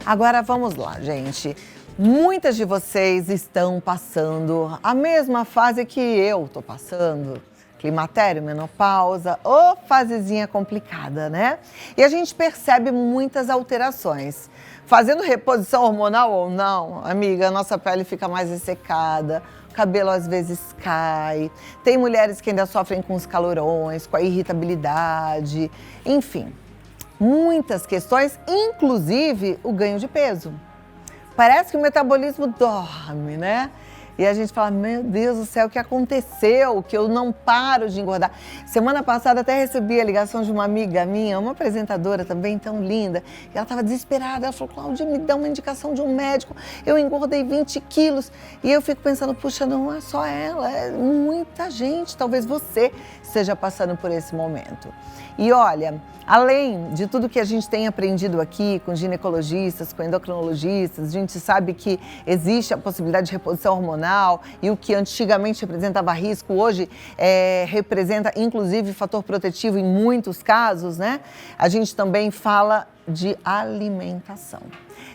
Agora vamos lá, gente. Muitas de vocês estão passando a mesma fase que eu tô passando. Climatério, menopausa, ou fasezinha complicada, né? E a gente percebe muitas alterações. Fazendo reposição hormonal ou não, amiga, a nossa pele fica mais ressecada, o cabelo às vezes cai. Tem mulheres que ainda sofrem com os calorões, com a irritabilidade, enfim. Muitas questões, inclusive o ganho de peso. Parece que o metabolismo dorme, né? E a gente fala, meu Deus do céu, o que aconteceu? Que eu não paro de engordar. Semana passada até recebi a ligação de uma amiga minha, uma apresentadora também tão linda. E ela estava desesperada, ela falou, Cláudia, me dá uma indicação de um médico. Eu engordei 20 quilos. E eu fico pensando, puxa, não é só ela, é muita gente. Talvez você esteja passando por esse momento. E olha, além de tudo que a gente tem aprendido aqui com ginecologistas, com endocrinologistas, a gente sabe que existe a possibilidade de reposição hormonal e o que antigamente representava risco, hoje representa inclusive fator protetivo em muitos casos, né? A gente também fala de alimentação.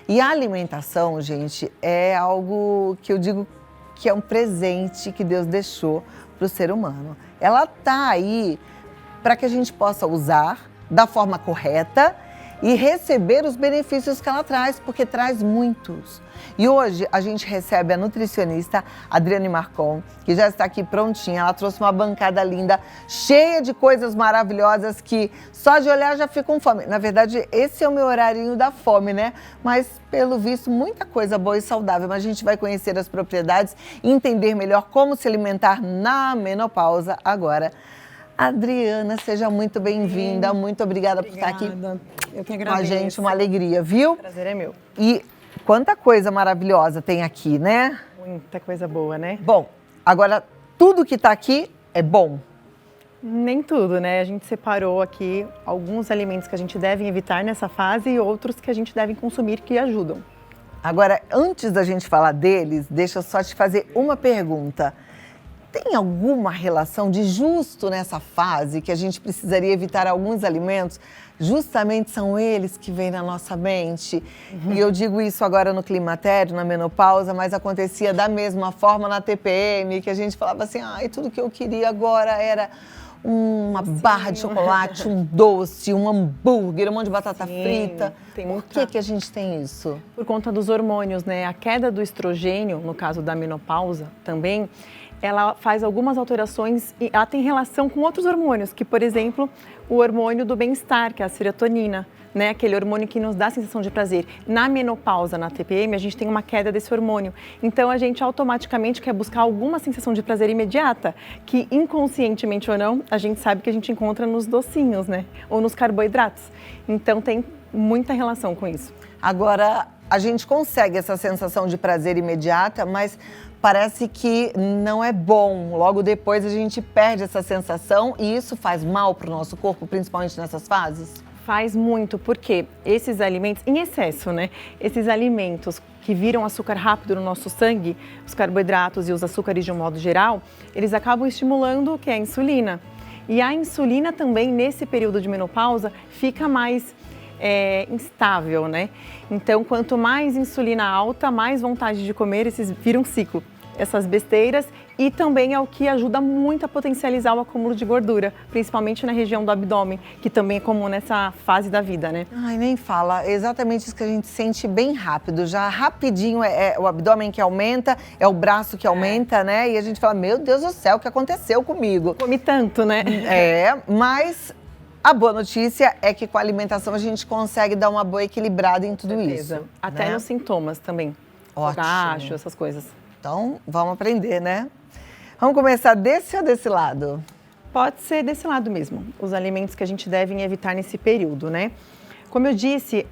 E a alimentação, gente, é algo que eu digo que é um presente que Deus deixou para o ser humano. Ela tá aí para que a gente possa usar da forma correta e receber os benefícios que ela traz, porque traz muitos. E hoje a gente recebe a nutricionista Adriane Marcon, que já está aqui prontinha. Ela trouxe uma bancada linda, cheia de coisas maravilhosas que só de olhar já fico com fome. Na verdade, esse é o meu horarinho da fome, né? Mas, pelo visto, muita coisa boa e saudável. Mas a gente vai conhecer as propriedades e entender melhor como se alimentar na menopausa agora. Adriana, seja muito bem-vinda, muito obrigada por estar aqui Eu que com agradeço. a gente, uma alegria, viu? O prazer é meu. E quanta coisa maravilhosa tem aqui, né? Muita coisa boa, né? Bom, agora tudo que está aqui é bom? Nem tudo, né? A gente separou aqui alguns alimentos que a gente deve evitar nessa fase e outros que a gente deve consumir que ajudam. Agora, antes da gente falar deles, deixa eu só te fazer uma pergunta. Tem alguma relação de justo nessa fase que a gente precisaria evitar alguns alimentos? Justamente são eles que vêm na nossa mente. E eu digo isso agora no climatério, na menopausa, mas acontecia da mesma forma na TPM, que a gente falava assim, ai, tudo que eu queria agora era uma barra de chocolate, um doce, um hambúrguer, um monte de batata frita. Por que a gente tem isso? Por conta dos hormônios, né? A queda do estrogênio, no caso da menopausa também, ela faz algumas alterações e ela tem relação com outros hormônios, que, por exemplo, o hormônio do bem-estar, que é a serotonina, né? Aquele hormônio que nos dá a sensação de prazer. Na menopausa, na TPM, a gente tem uma queda desse hormônio. Então, a gente automaticamente quer buscar alguma sensação de prazer imediata, que inconscientemente ou não, a gente sabe que a gente encontra nos docinhos, né? Ou nos carboidratos. Então, tem muita relação com isso. Agora, a gente consegue essa sensação de prazer imediata, mas parece que não é bom. Logo depois a gente perde essa sensação e isso faz mal para o nosso corpo, principalmente nessas fases? Faz muito, porque esses alimentos, em excesso, né? Esses alimentos que viram açúcar rápido no nosso sangue, os carboidratos e os açúcares de um modo geral, eles acabam estimulando o que é a insulina. E a insulina também, nesse período de menopausa, fica mais instável, né? Então, quanto mais insulina alta, mais vontade de comer, esses vira um ciclo. Essas besteiras, e também é o que ajuda muito a potencializar o acúmulo de gordura, principalmente na região do abdômen, que também é comum nessa fase da vida, né? Ai, nem fala. É exatamente isso que a gente sente bem rápido. Já rapidinho é o abdômen que aumenta, é o braço que aumenta, né? E a gente fala, meu Deus do céu, o que aconteceu comigo? Comi tanto, né? Mas a boa notícia é que com a alimentação a gente consegue dar uma boa equilibrada em tudo isso. Até né? nos sintomas também. Ótimo. Baixo, essas coisas. Então, vamos aprender, né? Vamos começar desse ou desse lado? Pode ser desse lado mesmo, os alimentos que a gente deve evitar nesse período, né? Como eu disse,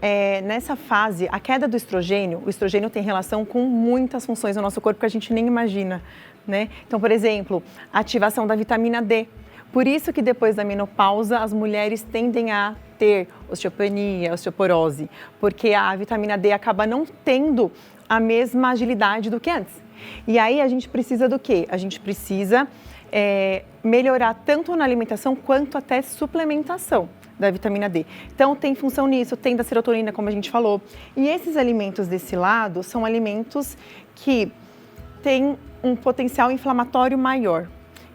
nessa fase, a queda do estrogênio, o estrogênio tem relação com muitas funções no nosso corpo que a gente nem imagina, né? Então, por exemplo, a ativação da vitamina D. Por isso que depois da menopausa, as mulheres tendem a ter osteopenia, osteoporose, porque a vitamina D acaba não tendo a mesma agilidade do que antes. E aí a gente precisa do quê? A gente precisa melhorar tanto na alimentação quanto até suplementação, da vitamina D. Então tem função nisso, tem da serotonina, como a gente falou. E esses alimentos desse lado são alimentos que têm um potencial inflamatório maior.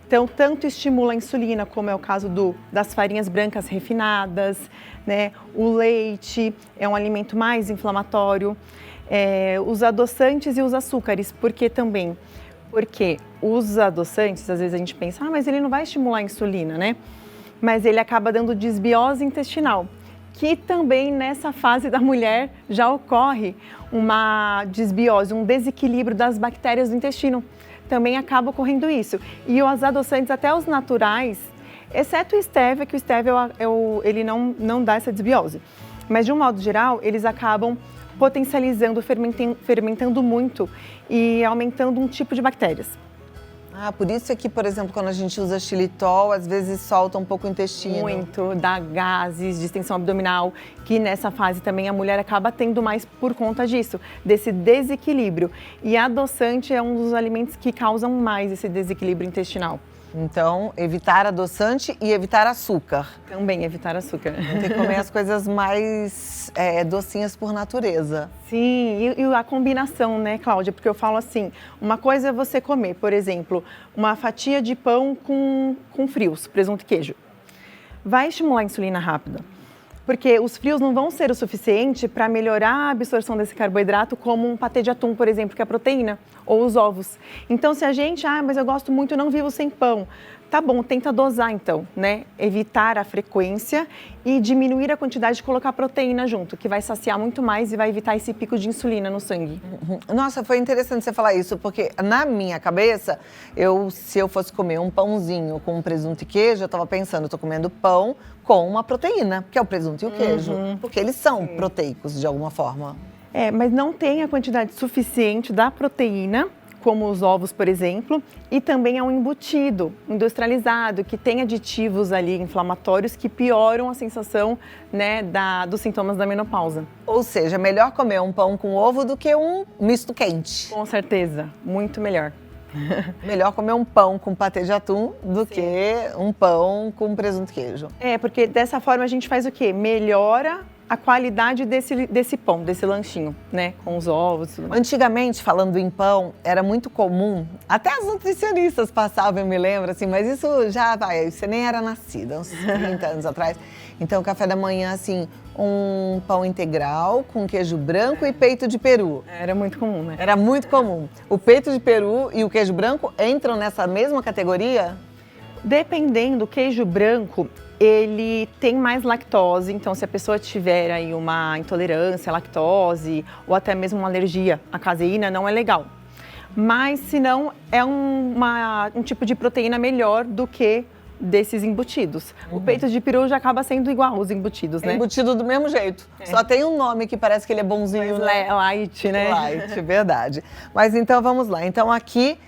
Então, tanto estimula a insulina, como é o caso das farinhas brancas refinadas, né? O leite é um alimento mais inflamatório. Os adoçantes e os açúcares, porque os adoçantes, às vezes a gente pensa, mas ele não vai estimular a insulina, né? Mas ele acaba dando desbiose intestinal, que também nessa fase da mulher já ocorre uma desbiose, um desequilíbrio das bactérias do intestino. Também acaba ocorrendo isso. E os adoçantes, até os naturais, exceto o stevia, que o stevia ele não dá essa desbiose. Mas de um modo geral, eles acabam potencializando, fermentando muito e aumentando um tipo de bactérias. Por isso é que, por exemplo, quando a gente usa xilitol, às vezes solta um pouco o intestino. Muito, dá gases, distensão abdominal, que nessa fase também a mulher acaba tendo mais por conta disso, desse desequilíbrio. E adoçante é um dos alimentos que causam mais esse desequilíbrio intestinal. Então, evitar adoçante e evitar açúcar. Também evitar açúcar. Tem que comer as coisas mais docinhas por natureza. Sim, e a combinação, né, Cláudia? Porque eu falo assim, uma coisa é você comer, por exemplo, uma fatia de pão com frios, presunto e queijo. Vai estimular a insulina rápida. Porque os frios não vão ser o suficiente para melhorar a absorção desse carboidrato, como um patê de atum, por exemplo, que é a proteína, ou os ovos. Então, se a gente, mas eu gosto muito, não vivo sem pão. Tá bom, tenta dosar então, né? Evitar a frequência e diminuir a quantidade de colocar proteína junto, que vai saciar muito mais e vai evitar esse pico de insulina no sangue. Nossa, foi interessante você falar isso, porque na minha cabeça, se eu fosse comer um pãozinho com presunto e queijo, eu estava pensando, eu tô comendo pão com uma proteína, que é o presunto e o queijo, porque eles são proteicos de alguma forma. Mas não tem a quantidade suficiente da proteína, como os ovos, por exemplo, e também é um embutido industrializado, que tem aditivos ali inflamatórios que pioram a sensação, né, dos sintomas da menopausa. Ou seja, é melhor comer um pão com ovo do que um misto quente. Com certeza, muito melhor. Melhor comer um pão com patê de atum do que um pão com presunto e queijo. Porque dessa forma a gente faz o quê? Melhora a qualidade desse pão, desse lanchinho, né? Com os ovos e tudo mais. Antigamente, falando em pão, era muito comum, até as nutricionistas passavam, eu me lembro, assim, mas isso você nem era nascida, uns 30 anos atrás. Então, café da manhã, assim, um pão integral com queijo branco e peito de peru. Era muito comum, né? Era muito comum. O peito de peru e o queijo branco entram nessa mesma categoria? Dependendo, o queijo branco, ele tem mais lactose, então se a pessoa tiver aí uma intolerância à lactose ou até mesmo uma alergia à caseína, não é legal. Mas se não, é um tipo de proteína melhor do que desses embutidos. O peito de peru já acaba sendo igual aos embutidos, né? Embutido do mesmo jeito. Só tem um nome que parece que ele é bonzinho, né? Light, né? Light, verdade. Mas então vamos lá. Então aqui,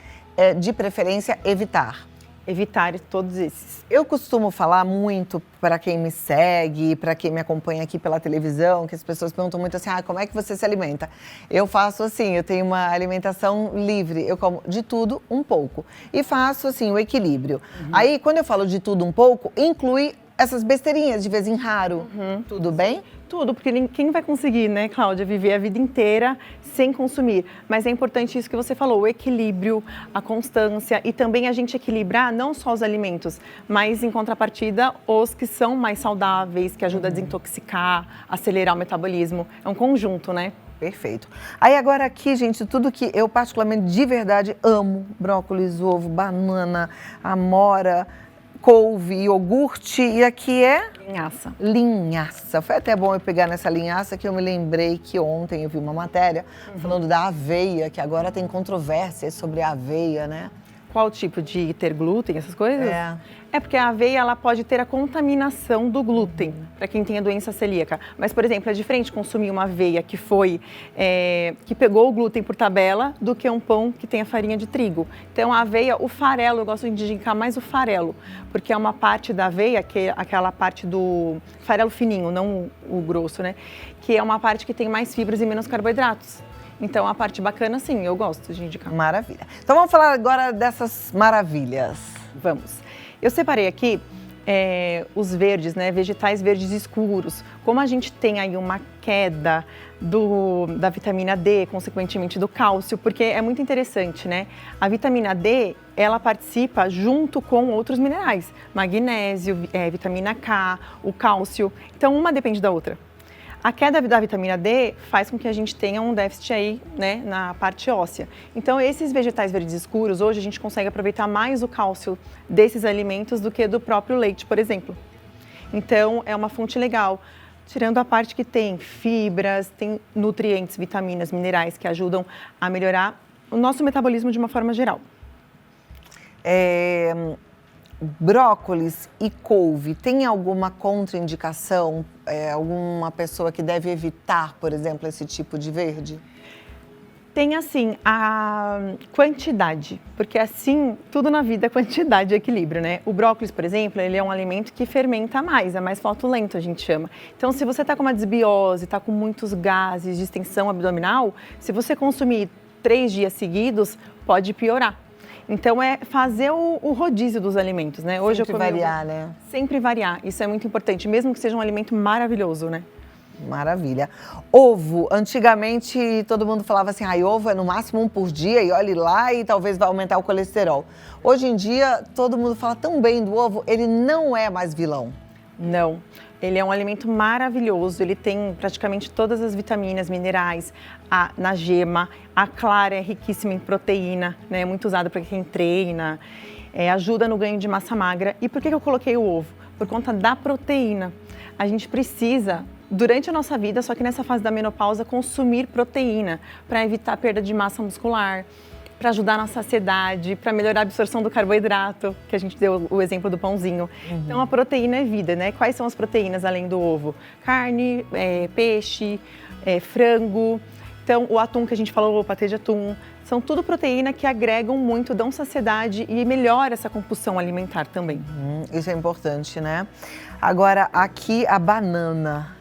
de preferência, evitar. Evitar todos esses. Eu costumo falar muito para quem me segue, para quem me acompanha aqui pela televisão, que as pessoas perguntam muito assim, como é que você se alimenta? Eu faço assim, eu tenho uma alimentação livre, eu como de tudo um pouco. E faço assim, o equilíbrio. Aí, quando eu falo de tudo um pouco, inclui essas besteirinhas de vez em raro. Tudo bem? Tudo, porque quem vai conseguir, né, Cláudia, viver a vida inteira sem consumir? Mas é importante isso que você falou, o equilíbrio, a constância e também a gente equilibrar não só os alimentos, mas em contrapartida os que são mais saudáveis, que ajudam a desintoxicar, acelerar o metabolismo. É um conjunto, né? Perfeito. Aí agora aqui, gente, tudo que eu particularmente de verdade amo, brócolis, ovo, banana, amora, couve, iogurte, e aqui é? Linhaça. Linhaça. Foi até bom eu pegar nessa linhaça, que eu me lembrei que ontem eu vi uma matéria falando da aveia, que agora tem controvérsias sobre a aveia, né? Qual tipo de ter glúten, essas coisas? É porque a aveia ela pode ter a contaminação do glúten, para quem tem a doença celíaca. Mas, por exemplo, é diferente consumir uma aveia que que pegou o glúten por tabela do que um pão que tem a farinha de trigo. Então, a aveia, o farelo, eu gosto de indicar mais o farelo, porque é uma parte da aveia, que é aquela parte do farelo fininho, não o grosso, né? Que é uma parte que tem mais fibras e menos carboidratos. Então, a parte bacana, sim, eu gosto de indicar. Maravilha. Então, vamos falar agora dessas maravilhas. Vamos. Eu separei aqui os verdes, né, vegetais verdes escuros. Como a gente tem aí uma queda da vitamina D, consequentemente do cálcio, porque é muito interessante, né? A vitamina D, ela participa junto com outros minerais, magnésio, vitamina K, o cálcio. Então, uma depende da outra. A queda da vitamina D faz com que a gente tenha um déficit aí, né, na parte óssea. Então, esses vegetais verdes escuros, hoje a gente consegue aproveitar mais o cálcio desses alimentos do que do próprio leite, por exemplo. Então, é uma fonte legal. Tirando a parte que tem fibras, tem nutrientes, vitaminas, minerais que ajudam a melhorar o nosso metabolismo de uma forma geral. Brócolis e couve, tem alguma contraindicação? Alguma pessoa que deve evitar, por exemplo, esse tipo de verde? Tem, assim, a quantidade, porque assim, tudo na vida é quantidade e equilíbrio, né? O brócolis, por exemplo, ele é um alimento que fermenta mais, é mais flatulento, a gente chama. Então, se você está com uma desbiose, está com muitos gases, distensão abdominal, se você consumir 3 dias seguidos, pode piorar. Então, é fazer o rodízio dos alimentos, né? Hoje sempre variar, né? Sempre variar, isso é muito importante, mesmo que seja um alimento maravilhoso, né? Maravilha. Ovo, antigamente todo mundo falava assim, ovo é no máximo 1 por dia e olhe lá e talvez vai aumentar o colesterol. Hoje em dia todo mundo fala tão bem do ovo, ele não é mais vilão. Não, ele é um alimento maravilhoso, ele tem praticamente todas as vitaminas, minerais, na gema, a clara é riquíssima em proteína, né? É muito usada para quem treina, ajuda no ganho de massa magra. E por que eu coloquei o ovo? Por conta da proteína. A gente precisa, durante a nossa vida, só que nessa fase da menopausa, consumir proteína para evitar a perda de massa muscular, para ajudar na saciedade, para melhorar a absorção do carboidrato, que a gente deu o exemplo do pãozinho. Então, a proteína é vida, né? Quais são as proteínas além do ovo? Carne, peixe, frango. Então, o atum que a gente falou, o patê de atum, são tudo proteína que agregam muito, dão saciedade e melhora essa compulsão alimentar também. Isso é importante, né? Agora, aqui a banana.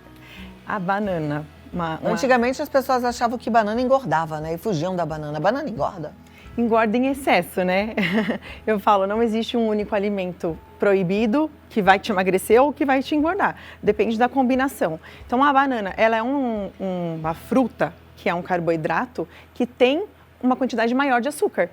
A banana. Antigamente as pessoas achavam que banana engordava, né? E fugiam da banana. A banana engorda? Engorda em excesso, né? Eu falo, não existe um único alimento proibido que vai te emagrecer ou que vai te engordar. Depende da combinação. Então, a banana, ela é uma fruta, que é um carboidrato, que tem uma quantidade maior de açúcar.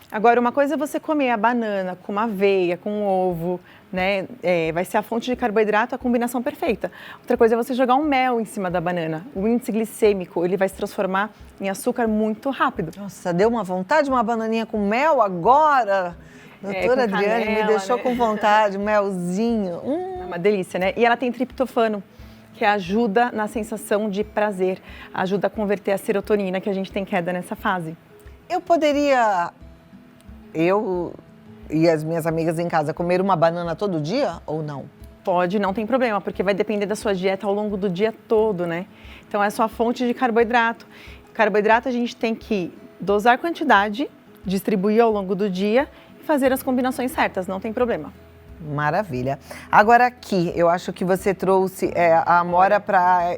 Agora, uma coisa é você comer a banana com uma aveia, com um ovo, né? Vai ser a fonte de carboidrato, a combinação perfeita. Outra coisa é você jogar um mel em cima da banana. O índice glicêmico, ele vai se transformar em açúcar muito rápido. Nossa, deu uma vontade, uma bananinha com mel agora? Doutora Adriane, canela, me deixou, né, com vontade, melzinho. É uma delícia, né? E ela tem triptofano, que ajuda na sensação de prazer, ajuda a converter a serotonina que a gente tem queda nessa fase. Eu e as minhas amigas em casa, comer uma banana todo dia ou não? Pode, não tem problema, porque vai depender da sua dieta ao longo do dia todo, né? Então, é a sua fonte de carboidrato. Carboidrato a gente tem que dosar quantidade, distribuir ao longo do dia e fazer as combinações certas, não tem problema. Maravilha. Agora aqui, eu acho que você trouxe a amora para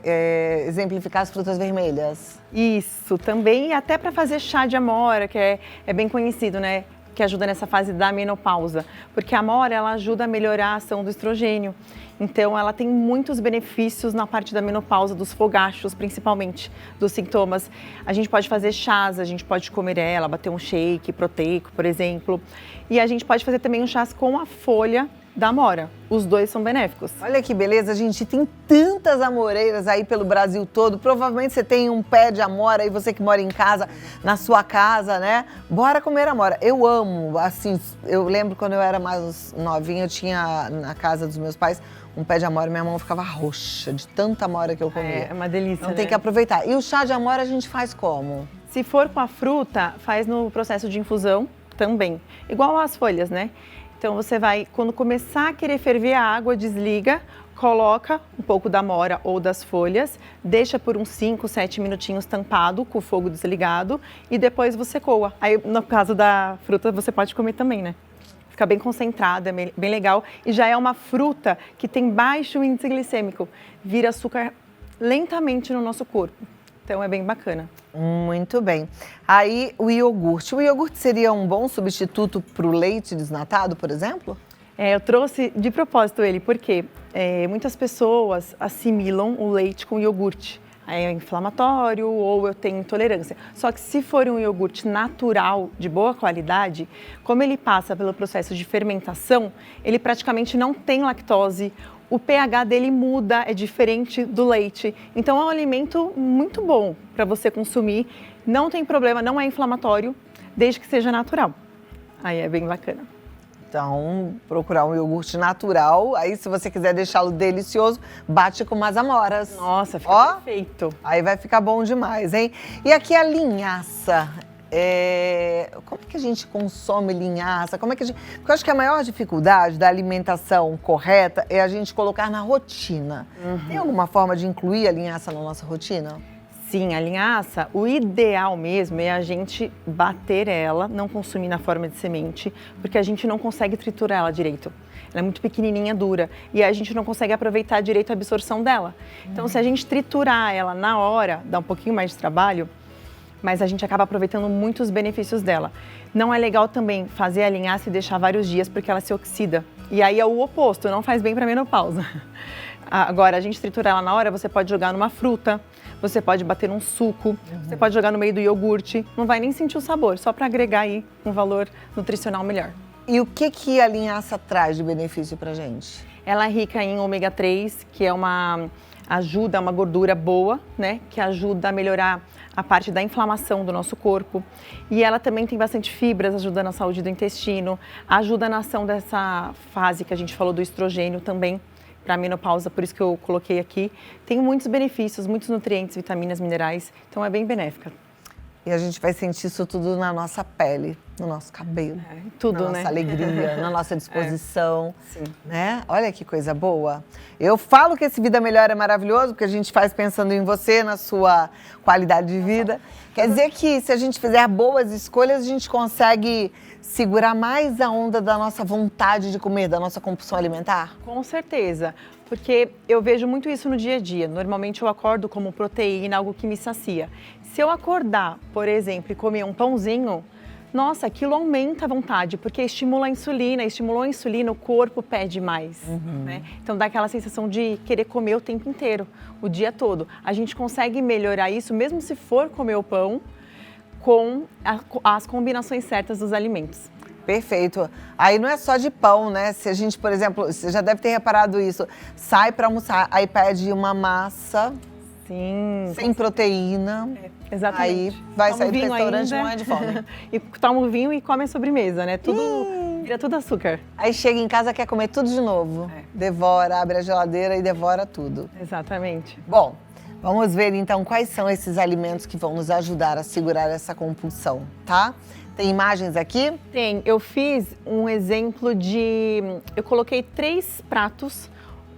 exemplificar as frutas vermelhas. Isso, também, e até para fazer chá de amora, que é bem conhecido, né? Que ajuda nessa fase da menopausa, porque a amora, ela ajuda a melhorar a ação do estrogênio. Então, ela tem muitos benefícios na parte da menopausa, dos fogachos, principalmente, dos sintomas. A gente pode fazer chás, a gente pode comer ela, bater um shake proteico, por exemplo. E a gente pode fazer também um chás com a folha da amora. Os dois são benéficos. Olha que beleza, a gente tem tantas amoreiras aí pelo Brasil todo. Provavelmente você tem um pé de amora aí, você que mora em casa, na sua casa, né? Bora comer amora. Eu amo, assim, eu lembro quando eu era mais novinha, eu tinha na casa dos meus pais um pé de amora e minha mão ficava roxa de tanta amora que eu comia. É uma delícia, Então tem que aproveitar. E o chá de amora a gente faz como? Se for com a fruta, faz no processo de infusão também. Igual às folhas, né? Então você vai, quando começar a querer ferver a água, desliga, coloca um pouco da amora ou das folhas, deixa por uns 5, 7 minutinhos tampado, com o fogo desligado, e depois você coa. Aí, no caso da fruta, você pode comer também, né? Fica bem concentrada, é bem legal. E já é uma fruta que tem baixo índice glicêmico, vira açúcar lentamente no nosso corpo. Então é bem bacana. Muito bem. Aí o iogurte. O iogurte seria um bom substituto para o leite desnatado, por exemplo? Eu trouxe de propósito ele, porque muitas pessoas assimilam o leite com iogurte. É inflamatório ou eu tenho intolerância. Só que se for um iogurte natural, de boa qualidade, como ele passa pelo processo de fermentação, ele praticamente não tem lactose, o pH dele muda, é diferente do leite. Então é um alimento muito bom para você consumir, não tem problema, não é inflamatório, desde que seja natural. Aí é bem bacana. Então, procurar um iogurte natural. Aí, se você quiser deixá-lo delicioso, bate com umas amoras. Nossa, fica perfeito. Aí vai ficar bom demais, hein? E aqui a linhaça. Como é que a gente consome linhaça? Porque eu acho que a maior dificuldade da alimentação correta é a gente colocar na rotina. Tem alguma forma de incluir a linhaça na nossa rotina? Sim, a linhaça, o ideal mesmo é a gente bater ela, não consumir na forma de semente, porque a gente não consegue triturar ela direito. Ela é muito pequenininha, dura, e aí a gente não consegue aproveitar direito a absorção dela. Então, se a gente triturar ela na hora, dá um pouquinho mais de trabalho, mas a gente acaba aproveitando muitos benefícios dela. Não é legal também fazer a linhaça e deixar vários dias, porque ela se oxida. E aí é o oposto, não faz bem para a menopausa. Agora, a gente triturar ela na hora, você pode jogar numa fruta, você pode bater num suco, você pode jogar no meio do iogurte, não vai nem sentir o sabor, só para agregar aí um valor nutricional melhor. E o que a linhaça traz de benefício pra gente? Ela é rica em ômega 3, que é uma gordura boa, né, que ajuda a melhorar a parte da inflamação do nosso corpo. E ela também tem bastante fibras, ajuda na saúde do intestino, ajuda na ação dessa fase que a gente falou do estrogênio também, para a menopausa, por isso que eu coloquei aqui. Tem muitos benefícios, muitos nutrientes, vitaminas, minerais, então é bem benéfica. E a gente vai sentir isso tudo na nossa pele, no nosso cabelo, tudo, na né? nossa alegria, na nossa disposição, sim. né? Olha que coisa boa. Eu falo que esse Vida Melhor é maravilhoso, porque a gente faz pensando em você, na sua qualidade de vida. Quer dizer que se a gente fizer boas escolhas, a gente consegue segurar mais a onda da nossa vontade de comer, da nossa compulsão alimentar? Com certeza, porque eu vejo muito isso no dia a dia. Normalmente eu acordo como proteína, algo que me sacia. Se eu acordar, por exemplo, e comer um pãozinho, nossa, aquilo aumenta a vontade, porque estimula a insulina, estimulou a insulina, o corpo pede mais, né? Então dá aquela sensação de querer comer o tempo inteiro, o dia todo. A gente consegue melhorar isso, mesmo se for comer o pão, com as combinações certas dos alimentos. Perfeito. Aí não é só de pão, né? Se a gente, por exemplo, você já deve ter reparado isso, sai para almoçar, aí pede uma massa... Sim. Sem proteína. Exatamente. Aí vai sair do restaurante ainda, morrer de fome. E toma o vinho e come a sobremesa, né? Vira tudo açúcar. Aí chega em casa, quer comer tudo de novo. Devora, abre a geladeira e devora tudo. Exatamente. Bom, vamos ver então quais são esses alimentos que vão nos ajudar a segurar essa compulsão, tá? Tem imagens aqui? Tem. Eu fiz um exemplo eu coloquei 3 pratos,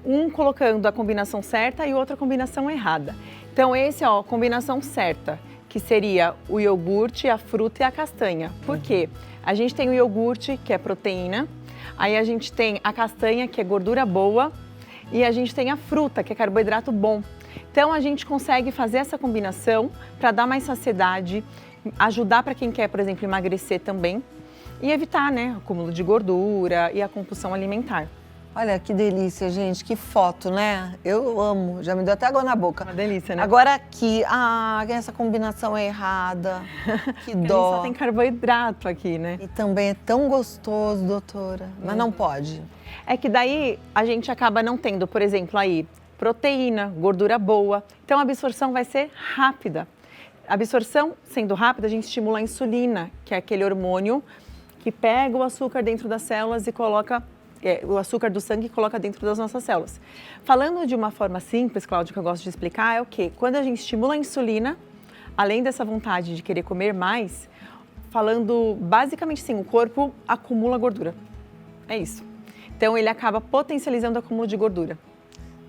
um colocando a combinação certa e outra combinação errada. Então esse é a combinação certa, que seria o iogurte, a fruta e a castanha. Por quê? A gente tem o iogurte, que é proteína, aí a gente tem a castanha, que é gordura boa, e a gente tem a fruta, que é carboidrato bom. Então a gente consegue fazer essa combinação para dar mais saciedade, ajudar para quem quer, por exemplo, emagrecer também, e evitar, né, o acúmulo de gordura e a compulsão alimentar. Olha que delícia, gente, que foto, né? Eu amo, já me deu até água na boca. Uma delícia, né? Agora aqui, essa combinação é errada, que dó. A gente só tem carboidrato aqui, né? E também é tão gostoso, doutora, mas não pode. É que daí a gente acaba não tendo, por exemplo, aí, proteína, gordura boa, então a absorção vai ser rápida. A absorção sendo rápida, a gente estimula a insulina, que é aquele hormônio que pega o açúcar dentro das células e coloca o açúcar do sangue coloca dentro das nossas células. Falando de uma forma simples, Cláudia, que eu gosto de explicar, é o quê? Quando a gente estimula a insulina, além dessa vontade de querer comer mais, falando basicamente assim, o corpo acumula gordura. É isso. Então ele acaba potencializando o acúmulo de gordura.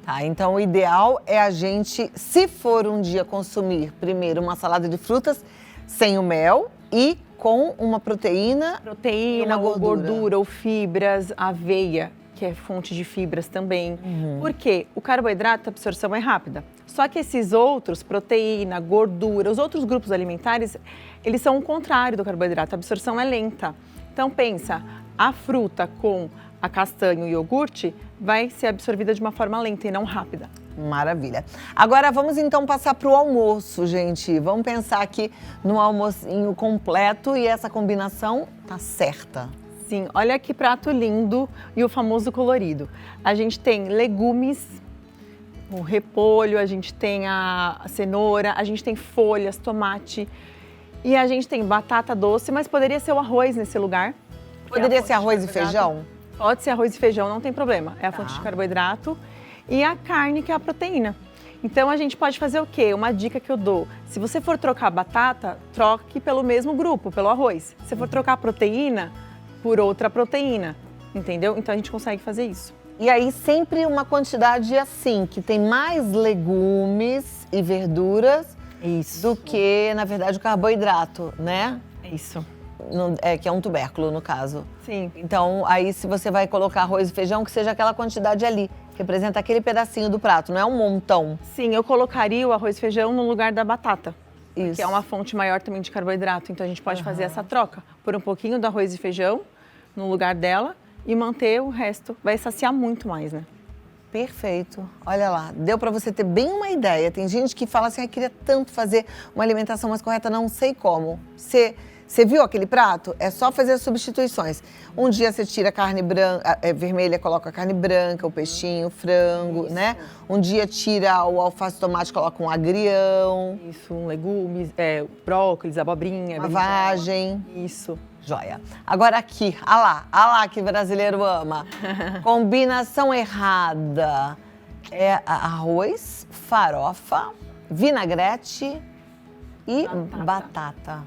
Tá, então o ideal é a gente, se for um dia consumir primeiro uma salada de frutas sem o mel e com uma proteína e uma gordura ou fibras, aveia, que é fonte de fibras também. Porque o carboidrato, a absorção é rápida. Só que esses outros, proteína, gordura, os outros grupos alimentares, eles são o contrário do carboidrato, a absorção é lenta. Então pensa, a fruta com a castanha e o iogurte, vai ser absorvida de uma forma lenta e não rápida. Maravilha. Agora vamos então passar para o almoço, gente. Vamos pensar aqui no almocinho completo e essa combinação tá certa. Sim, olha que prato lindo e o famoso colorido. A gente tem legumes, o repolho, a gente tem a cenoura, a gente tem folhas, tomate e a gente tem batata doce, mas poderia ser o arroz nesse lugar. Poderia ser arroz e feijão? Pode ser arroz e feijão, não tem problema. É a fonte de carboidrato e a carne, que é a proteína. Então a gente pode fazer o quê? Uma dica que eu dou: se você for trocar a batata, troque pelo mesmo grupo, pelo arroz. Se for trocar a proteína, por outra proteína, entendeu? Então a gente consegue fazer isso. E aí sempre uma quantidade assim, que tem mais legumes e verduras do que, na verdade, o carboidrato, né? É isso. Que é um tubérculo, no caso. Sim. Então, aí se você vai colocar arroz e feijão, que seja aquela quantidade ali, que representa aquele pedacinho do prato, não é um montão. Sim, eu colocaria o arroz e feijão no lugar da batata. Isso. Que é uma fonte maior também de carboidrato. Então a gente pode fazer essa troca. Pôr um pouquinho do arroz e feijão no lugar dela e manter o resto. Vai saciar muito mais, né? Perfeito. Olha lá, deu para você ter bem uma ideia. Tem gente que fala assim, queria tanto fazer uma alimentação mais correta, não sei como. Você viu aquele prato? É só fazer as substituições. Um dia você tira a carne branca, vermelha, coloca a carne branca, o peixinho, o frango, Isso. né? Um dia tira o alface, tomate, coloca um agrião. Isso, legumes, brócolis, abobrinha. Uma berinjela. vagem. Isso. Joia. Agora aqui, ah lá que brasileiro ama. Combinação errada. É arroz, farofa, vinagrete e batata.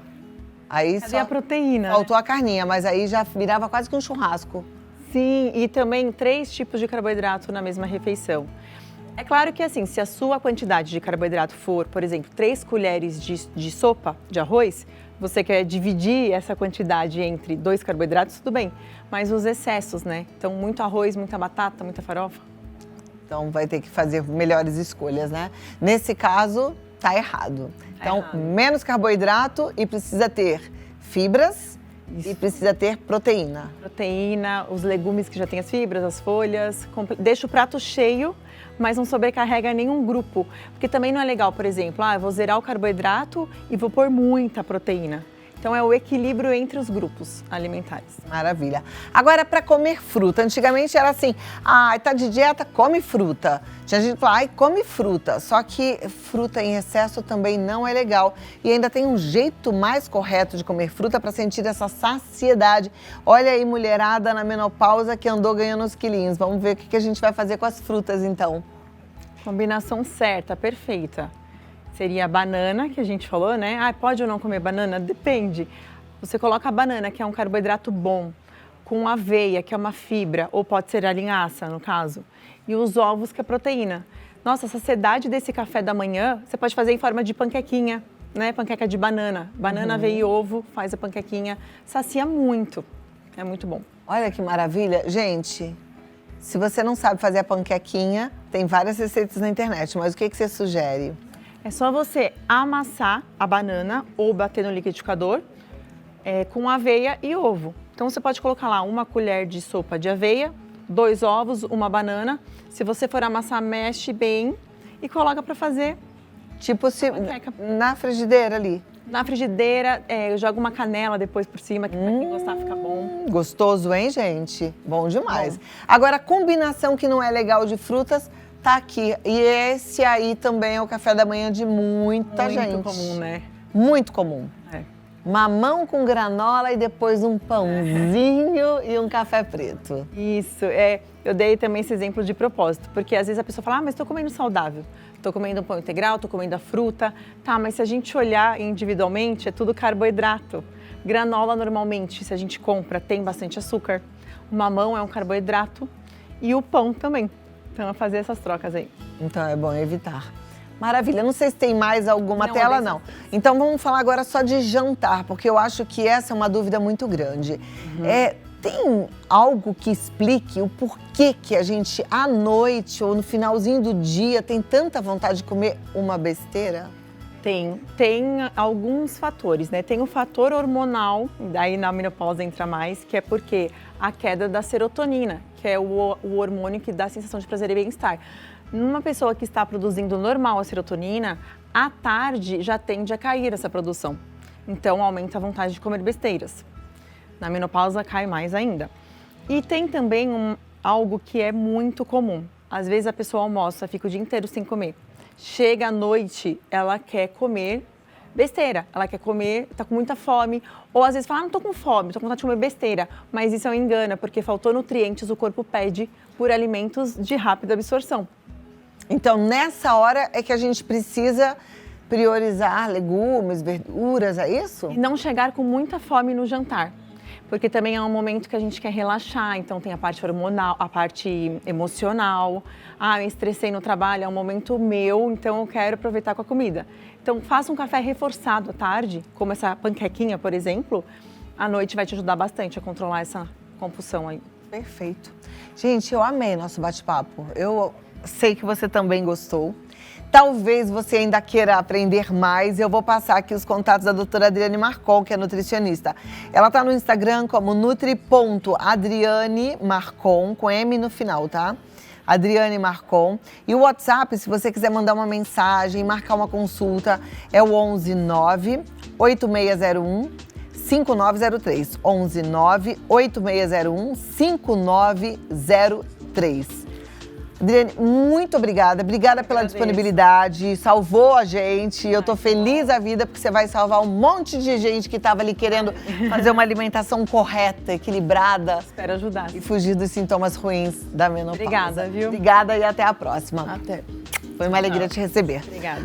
Aí Cadê só a proteína? faltou a carninha, mas aí já virava quase que um churrasco. Sim, e também 3 tipos de carboidrato na mesma refeição. É claro que assim, se a sua quantidade de carboidrato for, por exemplo, 3 colheres de sopa de arroz, você quer dividir essa quantidade entre 2 carboidratos, tudo bem. Mas os excessos, né? Então, muito arroz, muita batata, muita farofa. Então vai ter que fazer melhores escolhas, né? Nesse caso, tá errado. Então, menos carboidrato e precisa ter fibras e precisa ter proteína. Proteína, os legumes que já têm as fibras, as folhas. Deixa o prato cheio, mas não sobrecarrega nenhum grupo. Porque também não é legal, por exemplo, eu vou zerar o carboidrato e vou pôr muita proteína. Então é o equilíbrio entre os grupos alimentares. Maravilha. Agora, para comer fruta, antigamente era assim, tá de dieta, come fruta. Tinha gente que falava, come fruta. Só que fruta em excesso também não é legal. E ainda tem um jeito mais correto de comer fruta para sentir essa saciedade. Olha aí, mulherada na menopausa que andou ganhando uns quilinhos. Vamos ver o que a gente vai fazer com as frutas, então. Combinação certa, perfeita. Seria a banana, que a gente falou, né? Pode ou não comer banana? Depende. Você coloca a banana, que é um carboidrato bom, com aveia, que é uma fibra, ou pode ser a linhaça, no caso, e os ovos, que é proteína. Nossa, a saciedade desse café da manhã, você pode fazer em forma de panquequinha, né? Panqueca de banana. Banana, aveia e ovo, faz a panquequinha. Sacia muito. É muito bom. Olha que maravilha. Gente, se você não sabe fazer a panquequinha, tem várias receitas na internet, mas o que você sugere? É só você amassar a banana ou bater no liquidificador com aveia e ovo. Então você pode colocar lá 1 colher de sopa de aveia, 2 ovos, 1 banana. Se você for amassar, mexe bem e coloca para fazer. Tipo na frigideira ali. Na frigideira, eu jogo uma canela depois por cima, que pra quem gostar fica bom. Gostoso, hein, gente? Bom demais. Bom. Agora, a combinação que não é legal de frutas tá aqui. E esse aí também é o café da manhã de muita gente. Muito comum, né? Muito comum. Mamão com granola e depois um pãozinho e um café preto. Isso, eu dei também esse exemplo de propósito, porque às vezes a pessoa fala, mas estou comendo saudável, estou comendo um pão integral, estou comendo a fruta, mas se a gente olhar individualmente, é tudo carboidrato. Granola normalmente, se a gente compra, tem bastante açúcar, o mamão é um carboidrato e o pão também. Então, fazer essas trocas aí. Então, é bom evitar. Maravilha. Não sei se tem mais alguma tela, não. Então, vamos falar agora só de jantar, porque eu acho que essa é uma dúvida muito grande. Tem algo que explique o porquê que a gente, à noite ou no finalzinho do dia, tem tanta vontade de comer uma besteira? Tem alguns fatores, né? Tem o fator hormonal, daí na menopausa entra mais, que é porque a queda da serotonina, que é o hormônio que dá a sensação de prazer e bem-estar. Numa pessoa que está produzindo normal a serotonina, à tarde já tende a cair essa produção. Então aumenta a vontade de comer besteiras. Na menopausa cai mais ainda. E tem também algo que é muito comum. Às vezes a pessoa almoça, fica o dia inteiro sem comer. Chega à noite, ela quer comer besteira, ela quer comer, tá com muita fome, ou às vezes fala, não tô com fome, tô com vontade de comer besteira, mas isso é um engano, porque faltou nutrientes, o corpo pede por alimentos de rápida absorção. Então, nessa hora é que a gente precisa priorizar legumes, verduras, é isso? E não chegar com muita fome no jantar. Porque também é um momento que a gente quer relaxar, então tem a parte hormonal, a parte emocional. Ah, eu estressei no trabalho, é um momento meu, então eu quero aproveitar com a comida. Então faça um café reforçado à tarde, como essa panquequinha, por exemplo. À noite vai te ajudar bastante a controlar essa compulsão aí. Perfeito. Gente, eu amei nosso bate-papo. Eu sei que você também gostou. Talvez você ainda queira aprender mais. Eu vou passar aqui os contatos da doutora Adriane Marcon, que é nutricionista. Ela está no Instagram como nutri.adrianemarcon, com M no final, tá? Adriane Marcon. E o WhatsApp, se você quiser mandar uma mensagem, marcar uma consulta, é o 119-8601-5903. 119-8601-5903. Adriane, muito obrigada. Obrigada pela disponibilidade. Salvou a gente. Eu tô feliz da vida porque você vai salvar um monte de gente que estava ali querendo fazer uma alimentação correta, equilibrada. Espero ajudar. E fugir dos sintomas ruins da menopausa. Obrigada, viu? Obrigada e até a próxima. Até. Foi uma alegria te receber. Obrigada.